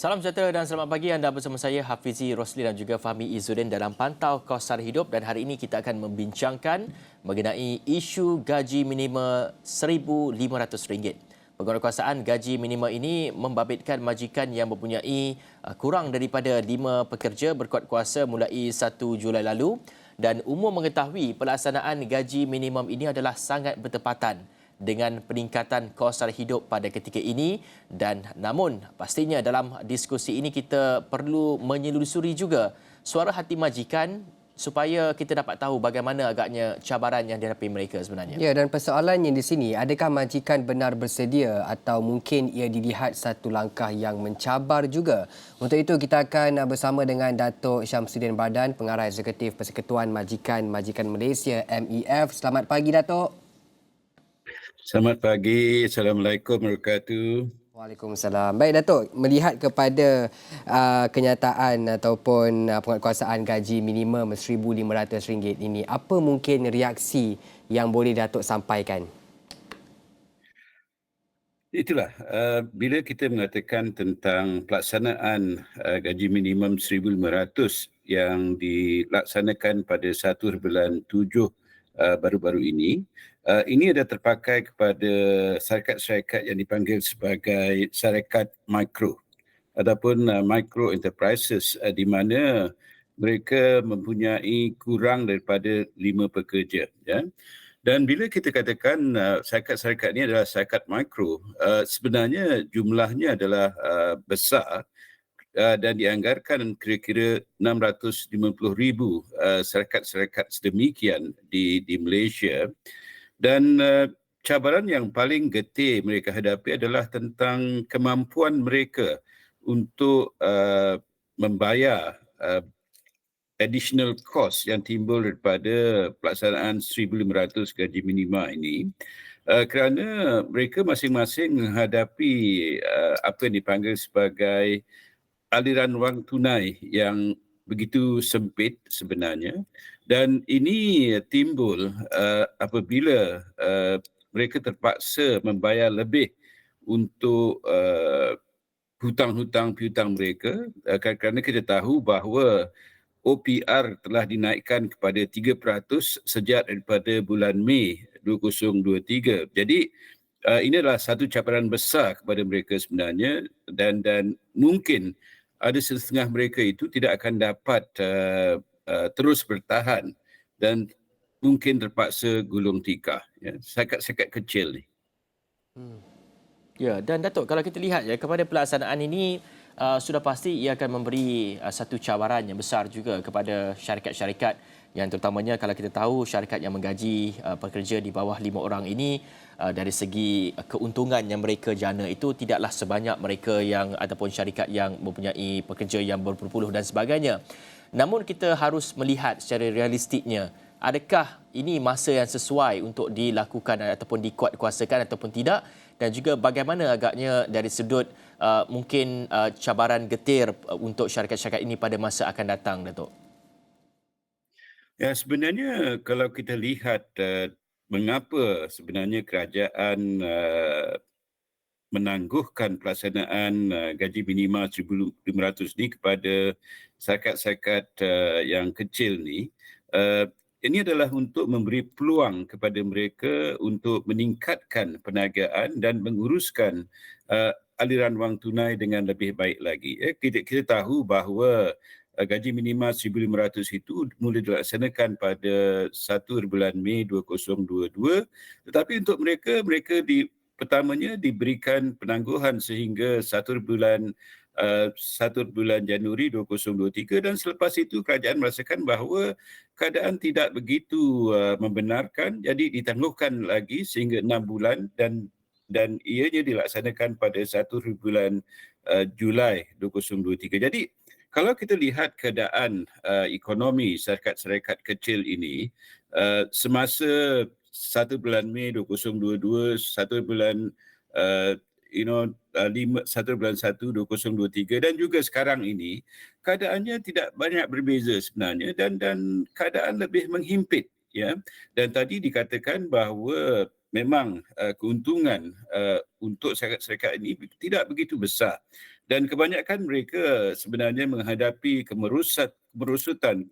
Salam sejahtera dan selamat pagi. Anda bersama saya Hafizi Rosli dan juga Fahmi Izzuddin dalam Pantau Kos Sara Hidup, dan hari ini kita akan membincangkan mengenai isu gaji minima RM1,500. Penguatkuasaan gaji minima ini membabitkan majikan yang mempunyai kurang daripada 5 pekerja berkuat kuasa mulai 1 Julai lalu, dan umum mengetahui pelaksanaan gaji minimum ini adalah sangat bertepatan dengan peningkatan kos sara hidup pada ketika ini. Dan namun pastinya dalam diskusi ini kita perlu menyelusuri juga suara hati majikan supaya kita dapat tahu bagaimana agaknya cabaran yang dihadapi mereka sebenarnya. Ya, dan persoalannya di sini, adakah majikan benar bersedia atau mungkin ia dilihat satu langkah yang mencabar juga? Untuk itu kita akan bersama dengan Datuk Syamsuddin Bardan, Pengarah Eksekutif Persekutuan Majikan Malaysia MEF. Selamat pagi, Datuk. Selamat pagi. Assalamualaikum warahmatullahi wabarakatuh. Waalaikumsalam. Baik, Datuk, melihat kepada kenyataan ataupun penguatkuasaan gaji minimum RM1,500 ini, apa mungkin reaksi yang boleh Datuk sampaikan? Itulah, bila kita mengatakan tentang pelaksanaan gaji minimum RM1,500 yang dilaksanakan pada 1/7 baru-baru ini ada terpakai kepada syarikat-syarikat yang dipanggil sebagai syarikat mikro ataupun micro enterprises, di mana mereka mempunyai kurang daripada 5 pekerja, ya. Dan bila kita katakan syarikat-syarikat ini adalah syarikat mikro, sebenarnya jumlahnya adalah besar, dan dianggarkan kira-kira 650,000 syarikat-syarikat sedemikian di Malaysia. Dan cabaran yang paling getih mereka hadapi adalah tentang kemampuan mereka untuk membayar additional cost yang timbul daripada pelaksanaan 1,500 gaji minima ini, kerana mereka masing-masing menghadapi apa yang dipanggil sebagai aliran wang tunai yang begitu sempit sebenarnya, dan ini timbul apabila mereka terpaksa membayar lebih untuk hutang-hutang piutang mereka, kerana kita tahu bahawa OPR telah dinaikkan kepada 3% sejak daripada bulan Mei 2023. Jadi ini adalah satu cabaran besar kepada mereka sebenarnya, dan mungkin ada setengah mereka itu tidak akan dapat terus bertahan dan mungkin terpaksa gulung tikar, ya, syarikat-syarikat kecil ni. Ya, dan Datuk, kalau kita lihat ya kepada pelaksanaan ini, sudah pasti ia akan memberi satu cabaran yang besar juga kepada syarikat-syarikat, yang terutamanya kalau kita tahu syarikat yang menggaji pekerja di bawah 5 orang ini, dari segi keuntungan yang mereka jana itu tidaklah sebanyak mereka yang ataupun syarikat yang mempunyai pekerja yang berpuluh-puluh dan sebagainya. Namun kita harus melihat secara realistiknya, adakah ini masa yang sesuai untuk dilakukan ataupun dikuatkuasakan ataupun tidak, dan juga bagaimana agaknya dari sudut mungkin cabaran getir untuk syarikat-syarikat ini pada masa akan datang, Datuk? Ya, sebenarnya kalau kita lihat mengapa sebenarnya kerajaan menangguhkan pelaksanaan gaji minima 1,500 ni kepada syarikat-syarikat yang kecil ni, ini adalah untuk memberi peluang kepada mereka untuk meningkatkan perniagaan dan menguruskan aliran wang tunai dengan lebih baik lagi. Kita tahu bahawa gaji minima 1,500 itu mula dilaksanakan pada 1 bulan Mei 2022, tetapi untuk mereka pertamanya diberikan penangguhan sehingga 1 bulan Januari 2023, dan selepas itu kerajaan merasakan bahawa keadaan tidak begitu membenarkan, jadi ditangguhkan lagi sehingga 6 bulan, dan ianya dilaksanakan pada 1 bulan Julai 2023. Jadi kalau kita lihat keadaan ekonomi syarikat-syarikat kecil ini semasa 1 bulan Mei 2022, 1 bulan 1 bulan 1 2023, dan juga sekarang ini, keadaannya tidak banyak berbeza sebenarnya, dan keadaan lebih menghimpit, ya. Dan tadi dikatakan bahawa memang keuntungan untuk syarikat-syarikat ini tidak begitu besar, dan kebanyakan mereka sebenarnya menghadapi kemerosotan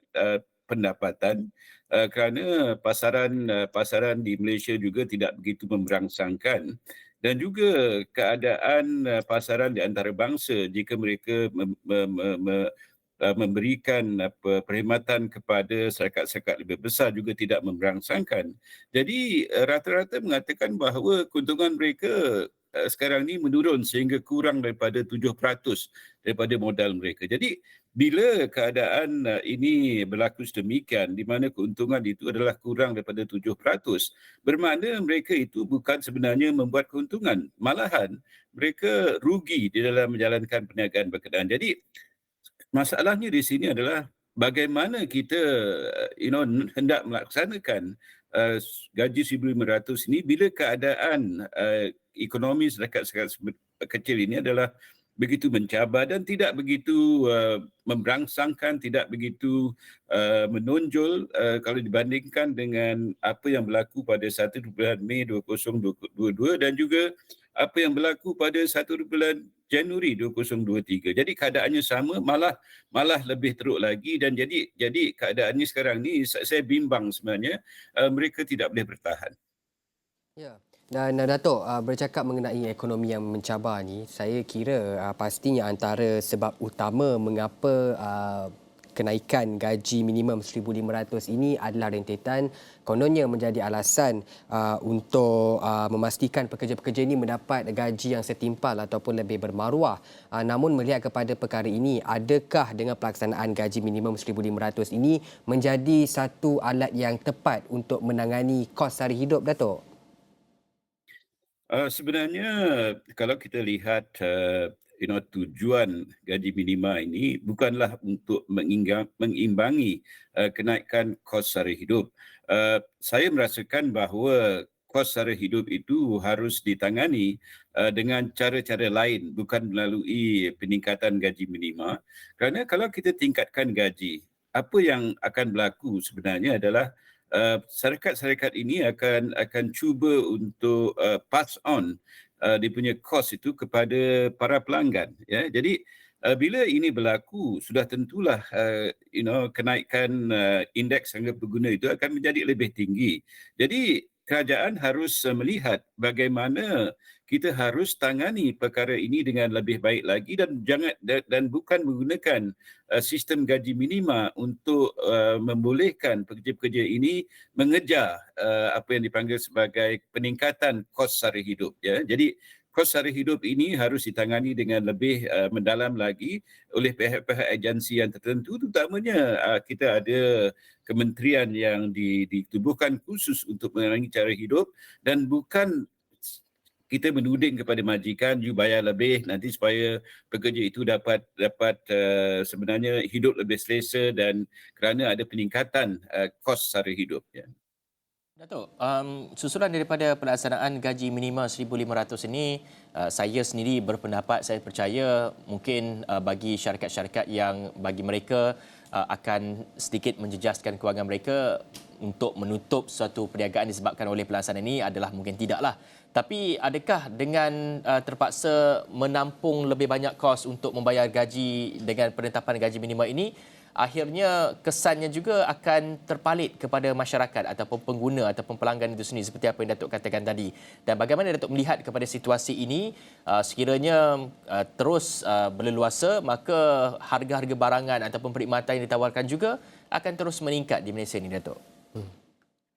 pendapatan kerana pasaran di Malaysia juga tidak begitu memberangsangkan, dan juga keadaan pasaran di antarabangsa jika mereka memberikan perkhidmatan kepada syarikat-syarikat lebih besar juga tidak memberangsangkan. Jadi rata-rata mengatakan bahawa keuntungan mereka sekarang ni menurun sehingga kurang daripada 7% daripada modal mereka. Jadi bila keadaan ini berlaku sedemikian di mana keuntungan itu adalah kurang daripada 7%, bermakna mereka itu bukan sebenarnya membuat keuntungan, malahan mereka rugi di dalam menjalankan perniagaan berkenaan. Jadi masalahnya di sini adalah bagaimana kita hendak melaksanakan gaji 1,500 ini bila keadaan ekonomi syarikat-syarikat kecil ini adalah begitu mencabar dan tidak begitu memberangsangkan, tidak begitu menonjol kalau dibandingkan dengan apa yang berlaku pada 1 bulan Mei 2022 dan juga apa yang berlaku pada 1 bulan Januari 2023. Jadi keadaannya sama, malah lebih teruk lagi, dan jadi keadaannya sekarang ni saya bimbang sebenarnya mereka tidak boleh bertahan. Ya. Dan Datuk, bercakap mengenai ekonomi yang mencabar ni, saya kira pastinya antara sebab utama mengapa kenaikan gaji minimum 1,500 ini adalah rentetan kononnya menjadi alasan untuk memastikan pekerja-pekerja ini mendapat gaji yang setimpal ataupun lebih bermaruah. Namun melihat kepada perkara ini, adakah dengan pelaksanaan gaji minimum 1,500 ini menjadi satu alat yang tepat untuk menangani kos sara hidup, Datuk? Sebenarnya kalau kita lihat tujuan gaji minima ini bukanlah untuk mengimbangi kenaikan kos sara hidup. Saya merasakan bahawa kos sara hidup itu harus ditangani dengan cara-cara lain, bukan melalui peningkatan gaji minima. Kerana kalau kita tingkatkan gaji, apa yang akan berlaku sebenarnya adalah syarikat-syarikat ini akan cuba untuk pass on dia punya kos itu kepada para pelanggan, ya. Jadi bila ini berlaku, sudah tentulah kenaikan indeks harga pengguna itu akan menjadi lebih tinggi. Jadi kerajaan harus melihat bagaimana kita harus tangani perkara ini dengan lebih baik lagi, dan bukan menggunakan sistem gaji minima untuk membolehkan pekerja-pekerja ini mengejar apa yang dipanggil sebagai peningkatan kos sara hidup, ya. Jadi kos sara hidup ini harus ditangani dengan lebih mendalam lagi oleh pihak-pihak agensi yang tertentu, terutamanya kita ada kementerian yang ditubuhkan khusus untuk menangani cara hidup, dan bukan kita menuding kepada majikan, you bayar lebih nanti supaya pekerja itu dapat sebenarnya hidup lebih selesa dan kerana ada peningkatan kos sara hidup, ya. Datuk, susulan daripada pelaksanaan gaji minima 1,500 ini, saya sendiri berpendapat, saya percaya mungkin bagi syarikat-syarikat yang bagi mereka akan sedikit menjejaskan kewangan mereka untuk menutup suatu perniagaan disebabkan oleh pelaksanaan ini adalah mungkin tidaklah. Tapi adakah dengan terpaksa menampung lebih banyak kos untuk membayar gaji dengan penetapan gaji minima ini, akhirnya kesannya juga akan terpalit kepada masyarakat ataupun pengguna ataupun pelanggan itu sendiri seperti apa yang Datuk katakan tadi. Dan bagaimana Datuk melihat kepada situasi ini, sekiranya terus berleluasa, maka harga-harga barangan ataupun perkhidmatan yang ditawarkan juga akan terus meningkat di Malaysia ini, Datuk?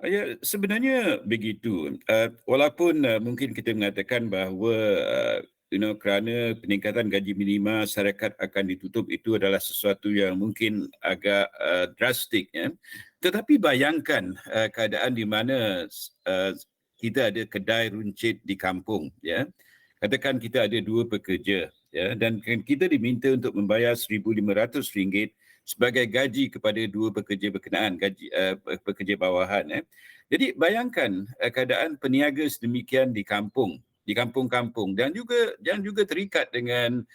Ya, sebenarnya begitu. Walaupun mungkin kita mengatakan bahawa kerana peningkatan gaji minima syarikat akan ditutup, itu adalah sesuatu yang mungkin agak drastik, ya. Tetapi bayangkan keadaan di mana kita ada kedai runcit di kampung, ya. Katakan kita ada 2 pekerja, ya, dan kita diminta untuk membayar RM1,500 sebagai gaji kepada 2 pekerja berkenaan, gaji pekerja bawahan, ya. Jadi bayangkan keadaan peniaga sedemikian di kampung-kampung, dan juga terikat dengan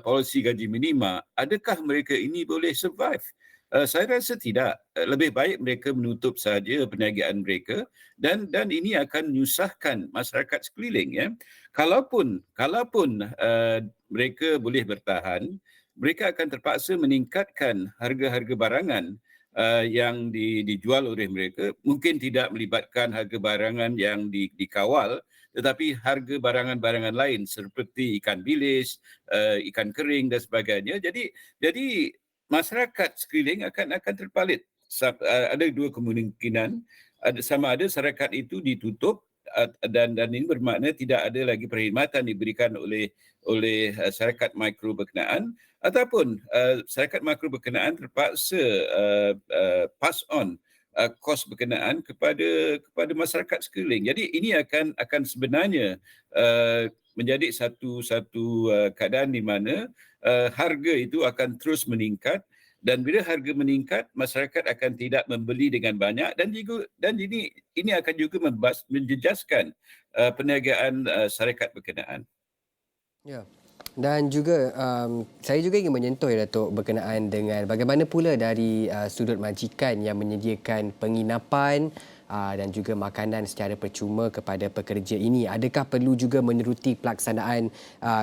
polisi gaji minima. Adakah mereka ini boleh survive? Saya rasa tidak. Lebih baik mereka menutup saja perniagaan mereka dan ini akan menyusahkan masyarakat sekeliling ya. Kalaupun mereka boleh bertahan, mereka akan terpaksa meningkatkan harga-harga barangan yang dijual oleh mereka. Mungkin tidak melibatkan harga barangan yang dikawal, tetapi harga barangan-barangan lain seperti ikan bilis, ikan kering dan sebagainya. Jadi masyarakat sekeliling akan terpalit. Ada dua kemungkinan, sama ada syarikat itu ditutup dan ini bermakna tidak ada lagi perkhidmatan diberikan oleh syarikat mikro berkenaan, ataupun syarikat mikro berkenaan terpaksa pass on kos berkenaan kepada masyarakat sekeliling. Jadi ini akan sebenarnya menjadi satu keadaan di mana harga itu akan terus meningkat, dan bila harga meningkat masyarakat akan tidak membeli dengan banyak dan ini akan juga menjejaskan perniagaan syarikat berkenaan. Ya. Dan juga saya juga ingin menyentuh ya Datuk berkenaan dengan bagaimana pula dari sudut majikan yang menyediakan penginapan dan juga makanan secara percuma kepada pekerja ini. Adakah perlu juga meneruti pelaksanaan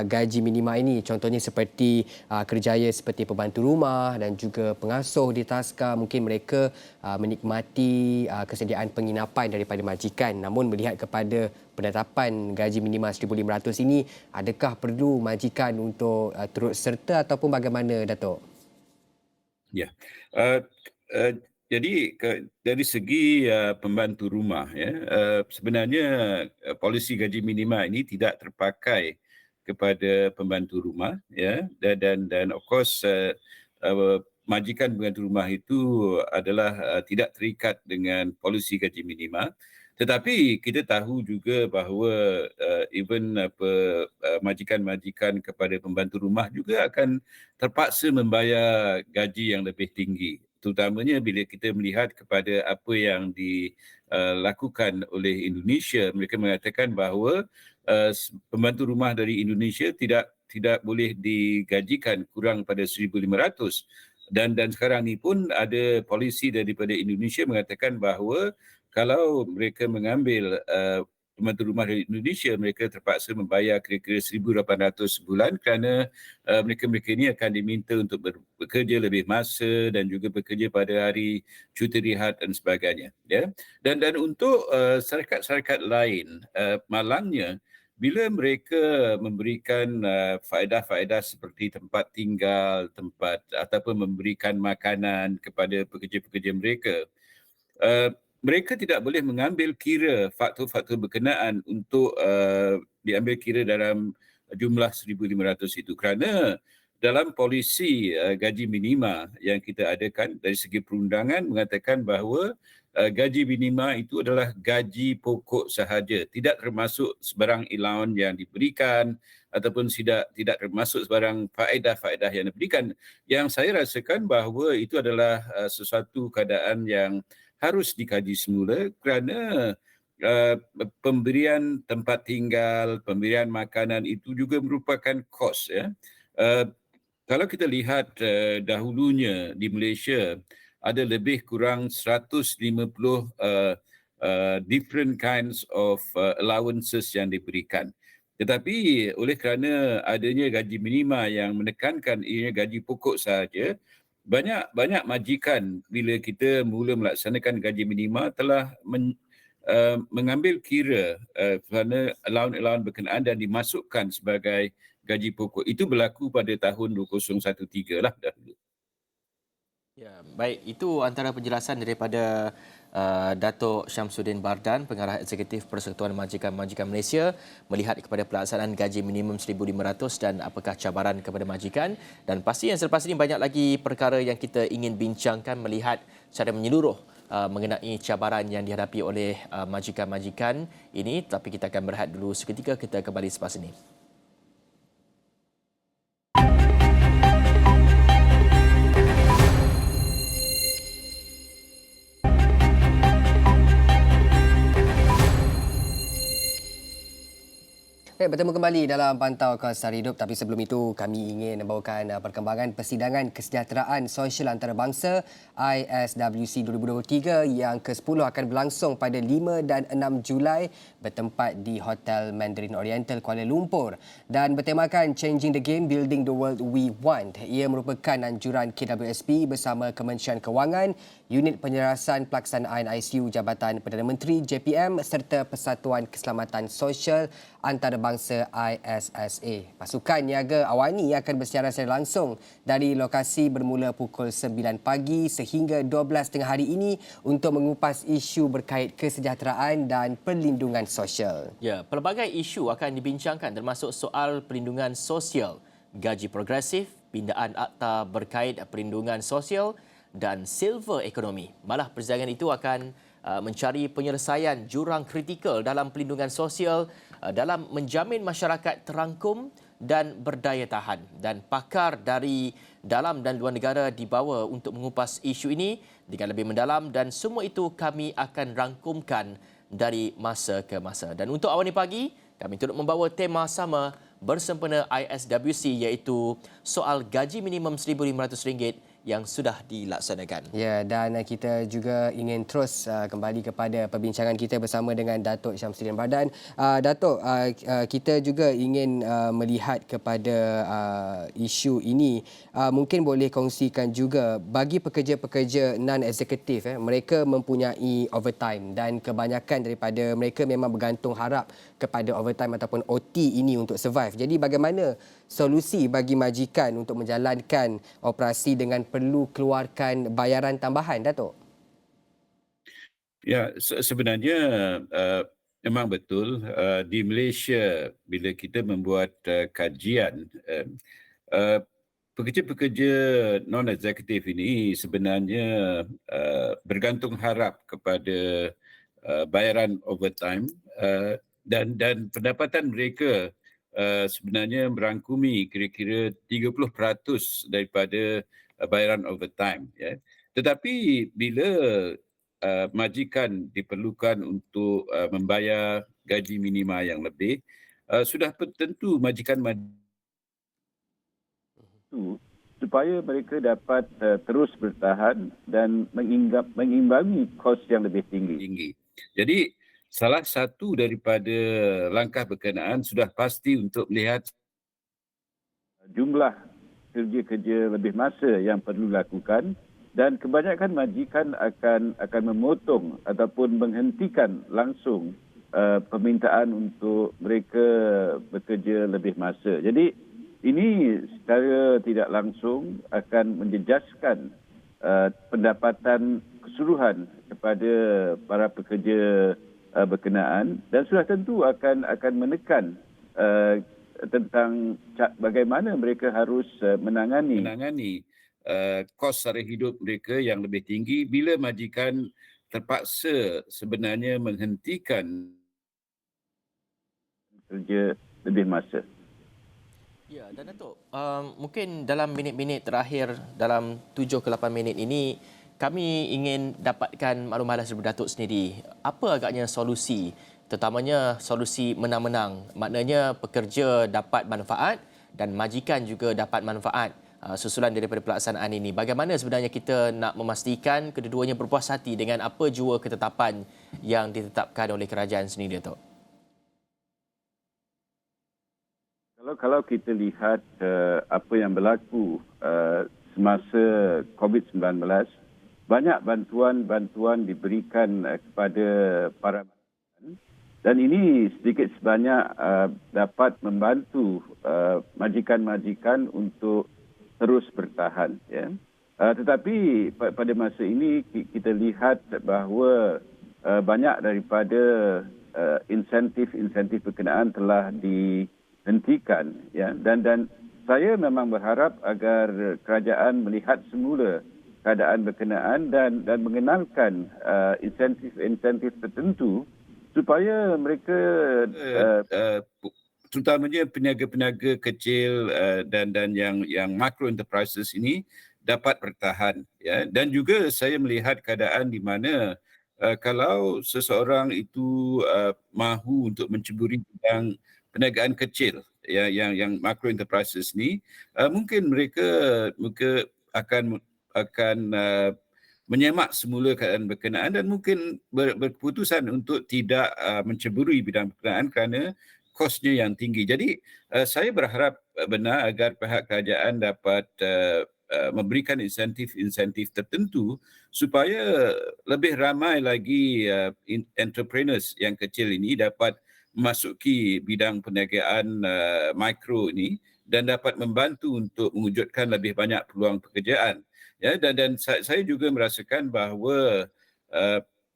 gaji minima ini? Contohnya seperti kerjaya seperti pembantu rumah dan juga pengasuh di taska, mungkin mereka menikmati kesediaan penginapan daripada majikan. Namun melihat kepada penetapan gaji minima 1,500 ini, adakah perlu majikan untuk turut serta ataupun bagaimana, Datuk? Ya, jadi dari segi pembantu rumah ya, sebenarnya polisi gaji minima ini tidak terpakai kepada pembantu rumah ya, dan of course majikan pembantu rumah itu adalah tidak terikat dengan polisi gaji minima. Tetapi kita tahu juga bahawa even majikan-majikan kepada pembantu rumah juga akan terpaksa membayar gaji yang lebih tinggi. Terutamanya bila kita melihat kepada apa yang dilakukan oleh Indonesia. Mereka mengatakan bahawa pembantu rumah dari Indonesia tidak boleh digajikan kurang pada 1,500. Dan sekarang ni pun ada polisi daripada Indonesia mengatakan bahawa kalau mereka mengambil pembantu rumah dari Indonesia, mereka terpaksa membayar kira-kira 1,800 sebulan kerana mereka ini akan diminta untuk bekerja lebih masa dan juga bekerja pada hari cuti rehat dan sebagainya. Ya. Dan untuk syarikat-syarikat lain, malangnya bila mereka memberikan faedah-faedah seperti tempat tinggal, tempat ataupun memberikan makanan kepada pekerja-pekerja mereka, mereka tidak boleh mengambil kira faktor-faktor berkenaan untuk diambil kira dalam jumlah 1,500 itu, kerana dalam polisi gaji minima yang kita adakan dari segi perundangan mengatakan bahawa gaji minima itu adalah gaji pokok sahaja, tidak termasuk sebarang allowance yang diberikan ataupun tidak termasuk sebarang faedah-faedah yang diberikan. Yang saya rasakan bahawa itu adalah sesuatu keadaan yang harus dikaji semula kerana pemberian tempat tinggal, pemberian makanan itu juga merupakan kos. Ya. Kalau kita lihat dahulunya di Malaysia, ada lebih kurang 150 different kinds of allowances yang diberikan. Tetapi oleh kerana adanya gaji minima yang menekankan ianya gaji pokok sahaja, banyak majikan bila kita mula melaksanakan gaji minima telah mengambil kira kerana allowance berkenaan dan dimasukkan sebagai gaji pokok. Itu berlaku pada tahun 2013 lah dahulu. Ya, baik, itu antara penjelasan daripada Datuk Syamsuddin Bardan, Pengarah Eksekutif Persekutuan Majikan-Majikan Malaysia, melihat kepada pelaksanaan gaji minimum 1,500 dan apakah cabaran kepada majikan. Dan pasti yang selepas ini banyak lagi perkara yang kita ingin bincangkan melihat secara menyeluruh mengenai cabaran yang dihadapi oleh majikan-majikan ini. Tapi kita akan berehat dulu seketika, kita kembali selepas ini. Ya, bertemu kembali dalam Pantau Kos Sara Hidup. Tapi sebelum itu, kami ingin membawakan perkembangan persidangan kesejahteraan sosial antarabangsa ISWC 2023 yang ke-10 akan berlangsung pada 5 dan 6 Julai bertempat di Hotel Mandarin Oriental Kuala Lumpur dan bertemakan Changing the Game, Building the World We Want. Ia merupakan anjuran KWSP bersama Kementerian Kewangan, Unit Penyelarasan Pelaksanaan ICU Jabatan Perdana Menteri JPM serta Persatuan Keselamatan Sosial Antarabangsa ISSA. Pasukan niaga awani akan bersiaran secara langsung dari lokasi bermula pukul 9 pagi sehingga 12 tengah hari ini untuk mengupas isu berkait kesejahteraan dan perlindungan sosial. Ya, pelbagai isu akan dibincangkan termasuk soal perlindungan sosial, gaji progresif, pindaan akta berkait perlindungan sosial dan silver ekonomi. Malah persidangan itu akan mencari penyelesaian jurang kritikal dalam perlindungan sosial dalam menjamin masyarakat terangkum dan berdaya tahan. Dan pakar dari dalam dan luar negara dibawa untuk mengupas isu ini dengan lebih mendalam dan semua itu kami akan rangkumkan dari masa ke masa. Dan untuk awal ni pagi, kami turut membawa tema sama bersempena ISWC iaitu soal gaji minimum RM1,500 yang sudah dilaksanakan. Ya, dan kita juga ingin terus kembali kepada perbincangan kita bersama dengan Datuk Syamsuddin Badan. Datuk, kita juga ingin melihat kepada isu ini. Mungkin boleh kongsikan juga bagi pekerja-pekerja non-eksekutif, mereka mempunyai overtime dan kebanyakan daripada mereka memang bergantung harap kepada overtime ataupun OT ini untuk survive. Jadi bagaimana solusi bagi majikan untuk menjalankan operasi dengan perlu keluarkan bayaran tambahan, Datuk? Ya, sebenarnya memang betul di Malaysia bila kita membuat kajian pekerja-pekerja non-eksekutif ini sebenarnya bergantung harap kepada bayaran overtime dan pendapatan mereka sebenarnya merangkumi kira-kira 30% daripada bayaran overtime, ya. Tetapi bila majikan diperlukan untuk membayar gaji minima yang lebih, sudah tentu majikan supaya mereka dapat terus bertahan dan mengimbangi kos yang lebih tinggi. Jadi salah satu daripada langkah berkenaan sudah pasti untuk melihat jumlah kerja-kerja lebih masa yang perlu dilakukan dan kebanyakan majikan akan memotong ataupun menghentikan langsung permintaan untuk mereka bekerja lebih masa. Jadi ini secara tidak langsung akan menjejaskan pendapatan keseluruhan kepada para pekerja berkenaan dan sudah tentu akan menekan tentang bagaimana mereka harus menangani kos sara hidup mereka yang lebih tinggi bila majikan terpaksa sebenarnya menghentikan kerja lebih masa. Ya, dan Datuk, mungkin dalam minit-minit terakhir, dalam 7 ke 8 minit ini, kami ingin dapatkan maklumat daripada Datuk sendiri. Apa agaknya solusi, terutamanya solusi menang-menang? Maknanya pekerja dapat manfaat dan majikan juga dapat manfaat susulan daripada pelaksanaan ini. Bagaimana sebenarnya kita nak memastikan kedua-duanya berpuas hati dengan apa jua ketetapan yang ditetapkan oleh kerajaan sendiri, Datuk? Kalau kita lihat apa yang berlaku semasa COVID-19, banyak bantuan diberikan kepada para majikan dan ini sedikit sebanyak dapat membantu majikan-majikan untuk terus bertahan. Ya. Tetapi pada masa ini kita lihat bahawa banyak daripada insentif berkenaan telah dihentikan, ya. Dan saya memang berharap agar kerajaan melihat semula keadaan berkenaan dan mengenalkan insentif tertentu supaya mereka terutamanya peniaga-peniaga kecil dan yang micro enterprises ini dapat bertahan, ya. Dan juga saya melihat keadaan di mana kalau seseorang itu mahu untuk menceburi bidang perniagaan kecil yang macro enterprises ni, mungkin mereka akan menyemak semula keadaan berkenaan dan mungkin berkeputusan untuk tidak menceburi bidang berkenaan kerana kosnya yang tinggi. Jadi saya berharap benar agar pihak kerajaan dapat memberikan insentif-insentif tertentu supaya lebih ramai lagi entrepreneurs yang kecil ini dapat memasuki bidang perniagaan mikro ini dan dapat membantu untuk mewujudkan lebih banyak peluang pekerjaan. Ya, dan saya juga merasakan bahawa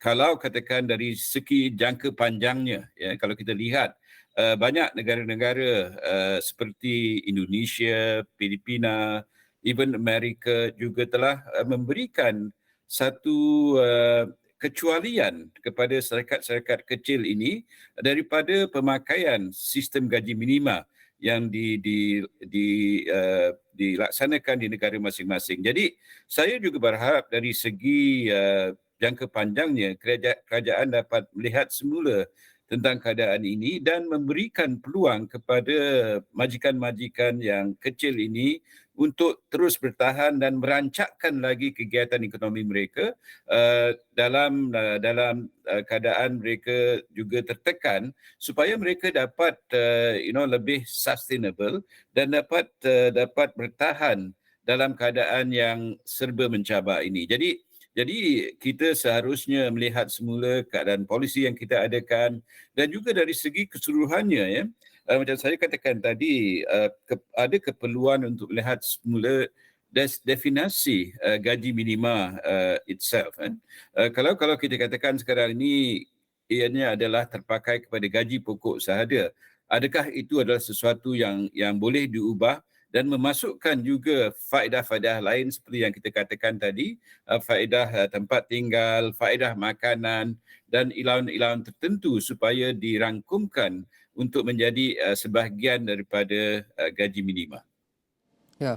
kalau katakan dari segi jangka panjangnya, ya, kalau kita lihat banyak negara-negara seperti Indonesia, Filipina, even Amerika juga telah memberikan satu kecualian kepada syarikat-syarikat kecil ini daripada pemakaian sistem gaji minima yang dilaksanakan di negara masing-masing. Jadi saya juga berharap dari segi jangka panjangnya kerajaan dapat melihat semula tentang keadaan ini dan memberikan peluang kepada majikan-majikan yang kecil ini untuk terus bertahan dan merancakkan lagi kegiatan ekonomi mereka dalam keadaan mereka juga tertekan supaya mereka dapat lebih sustainable dan dapat bertahan dalam keadaan yang serba mencabar ini. Jadi kita seharusnya melihat semula keadaan polisi yang kita adakan dan juga dari segi keseluruhannya, ya. Macam saya katakan tadi, ada keperluan untuk melihat semula definisi gaji minima itself, kan. Kalau kita katakan sekarang ini ianya adalah terpakai kepada gaji pokok sahaja, adakah itu adalah sesuatu yang boleh diubah dan memasukkan juga faedah-faedah lain seperti yang kita katakan tadi, faedah tempat tinggal, faedah makanan dan ilauan-ilauan tertentu supaya dirangkumkan untuk menjadi sebahagian daripada gaji minima. Ya,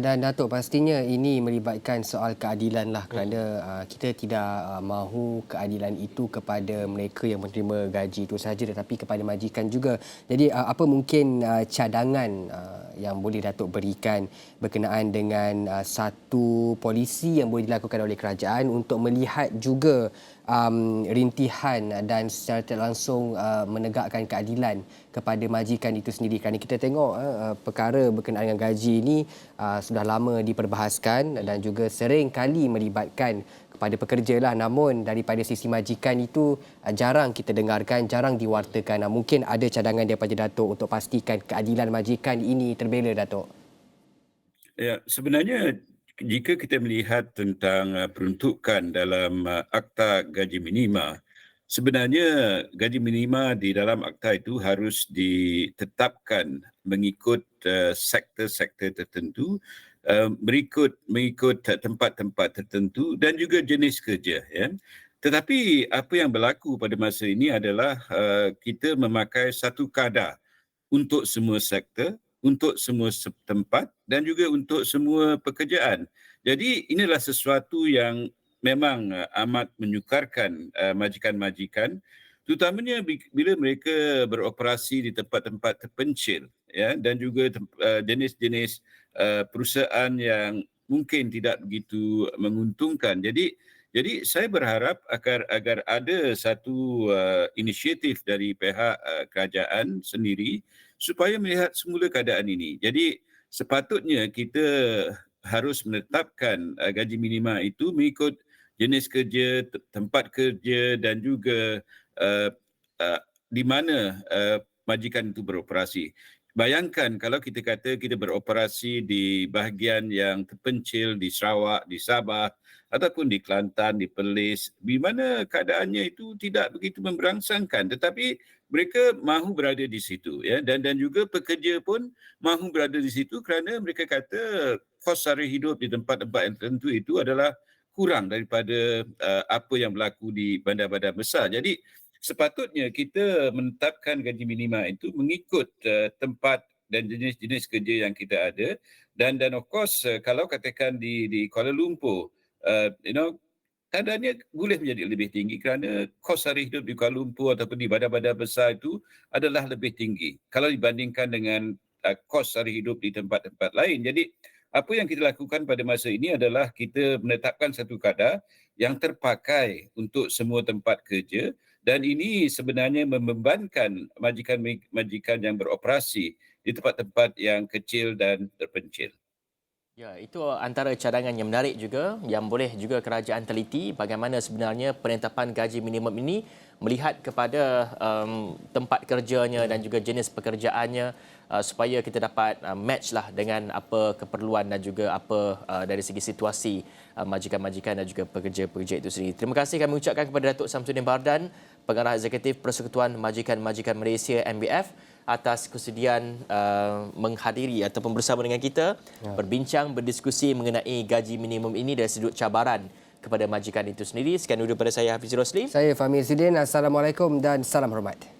dan Datuk pastinya ini melibatkan soal keadilan lah kerana kita tidak mahu keadilan itu kepada mereka yang menerima gaji itu sahaja tetapi kepada majikan juga. Jadi apa mungkin cadangan yang boleh Datuk berikan berkenaan dengan satu polisi yang boleh dilakukan oleh kerajaan untuk melihat juga rintihan dan secara tidak langsung menegakkan keadilan kepada majikan itu sendiri, kerana kita tengok perkara berkenaan dengan gaji ini sudah lama diperbahaskan dan juga sering kali melibatkan kepada pekerja lah, namun daripada sisi majikan itu jarang kita dengarkan, jarang diwartakan. Mungkin ada cadangan daripada Datuk untuk pastikan keadilan majikan ini terbela, Datuk. Ya, sebenarnya jika kita melihat tentang peruntukan dalam Akta Gaji Minima, sebenarnya gaji minima di dalam akta itu harus ditetapkan mengikut sektor-sektor tertentu, mengikut tempat-tempat tertentu dan juga jenis kerja, ya. Tetapi apa yang berlaku pada masa ini adalah kita memakai satu kadar untuk semua sektor, untuk semua tempat dan juga untuk semua pekerjaan. Jadi inilah sesuatu yang memang amat menyukarkan majikan-majikan, terutamanya bila mereka beroperasi di tempat-tempat terpencil, ya, dan juga jenis-jenis perusahaan yang mungkin tidak begitu menguntungkan. Jadi saya berharap agar ada satu inisiatif dari pihak kerajaan sendiri supaya melihat semula keadaan ini. Jadi sepatutnya kita harus menetapkan gaji minima itu mengikut jenis kerja, tempat kerja dan juga di mana majikan itu beroperasi. Bayangkan kalau kita kata kita beroperasi di bahagian yang terpencil di Sarawak, di Sabah ataupun di Kelantan, di Perlis, di mana keadaannya itu tidak begitu memberangsangkan, tetapi mereka mahu berada di situ, ya, dan juga pekerja pun mahu berada di situ kerana mereka kata kos sara hidup di tempat-tempat yang tertentu itu adalah kurang daripada apa yang berlaku di bandar-bandar besar. Jadi sepatutnya kita menetapkan gaji minima itu mengikut tempat dan jenis-jenis kerja yang kita ada, dan of course kalau katakan di Kuala Lumpur, keadaannya boleh menjadi lebih tinggi kerana kos sara hidup di Kuala Lumpur ataupun di bandar-bandar besar itu adalah lebih tinggi kalau dibandingkan dengan kos sara hidup di tempat-tempat lain. Jadi apa yang kita lakukan pada masa ini adalah kita menetapkan satu kadar yang terpakai untuk semua tempat kerja, dan ini sebenarnya membebankan majikan-majikan yang beroperasi di tempat-tempat yang kecil dan terpencil. Ya, itu antara cadangan yang menarik juga yang boleh juga kerajaan teliti bagaimana sebenarnya penetapan gaji minimum ini melihat kepada tempat kerjanya dan juga jenis pekerjaannya supaya kita dapat match lah dengan apa keperluan dan juga apa dari segi situasi majikan-majikan dan juga pekerja-pekerja itu sendiri. Terima kasih kami ucapkan kepada Datuk Samsudin Bardan, Pengarah Eksekutif Persekutuan Majikan-Majikan Malaysia MBF, atas kesediaan menghadiri ataupun bersama dengan kita berbincang, berdiskusi mengenai gaji minimum ini dari sudut cabaran kepada majikan itu sendiri. Sekian dulu daripada saya, Hafiz Rosli. Saya Fahmi Izzuddin. Assalamualaikum dan salam hormat.